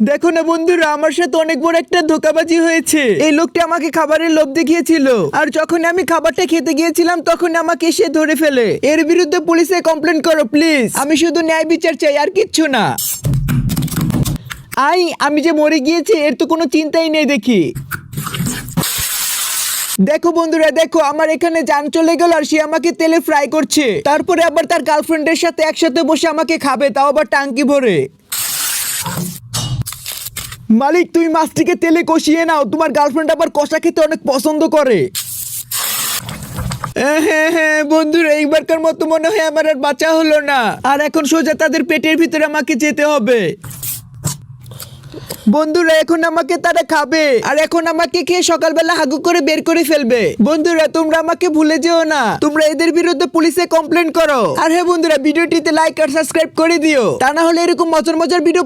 দেখো না বন্ধুরা, আমার সাথে অনেক বড় একটা ধোঁকাবাজি হয়েছে। এই লোকটা আমাকে খাবারের লোভ দেখিয়েছিল, আর যখন আমি খাবারটা খেতে গিয়েছিলাম তখন আমাকে সে ধরে ফেলে। এর বিরুদ্ধে পুলিশে কমপ্লেন করো প্লিজ। আমি শুধু ন্যায় বিচার চাই, আর কিচ্ছু না। আমি যে মরে গিয়েছি এর তো কোনো চিন্তাই নেই দেখি। দেখো বন্ধুরা, দেখো আমার এখানে জান চলে গেল, আর সে আমাকে তেলে ফ্রাই করছে। তারপরে আবার তার গার্লফ্রেন্ডের সাথে একসাথে বসে আমাকে খাবে, তাও আবার টাঙ্কি ভরে। মালিক, তুমি মাছটিকে তেলে কষিয়ে নাও, তোমার গার্লফ্রেন্ড আবার কষা খেতে অনেক পছন্দ করে। হ্যাঁ বন্ধুরা, এইবারকার মতো মনে হয় আমার আর বাঁচা হলো না। আর এখন সোজা তাদের পেটের ভিতরে আমাকে যেতে হবে। বন্ধুরা, এখন আমাকে তারা খাবে, আর এখন আমাকে খেয়ে সকালবেলা হাগু করে বের করে ফেলবে। বন্ধুরা, তোমরা আমাকে ভুলে যেও না, তোমরা এদের বিরুদ্ধে পুলিশে কমপ্লেন করো। আর হ্যাঁ বন্ধুরা, ভিডিওটিতে লাইক আর সাবস্ক্রাইব করে দিও, তা না হলে এরকম মজার মজার ভিডিও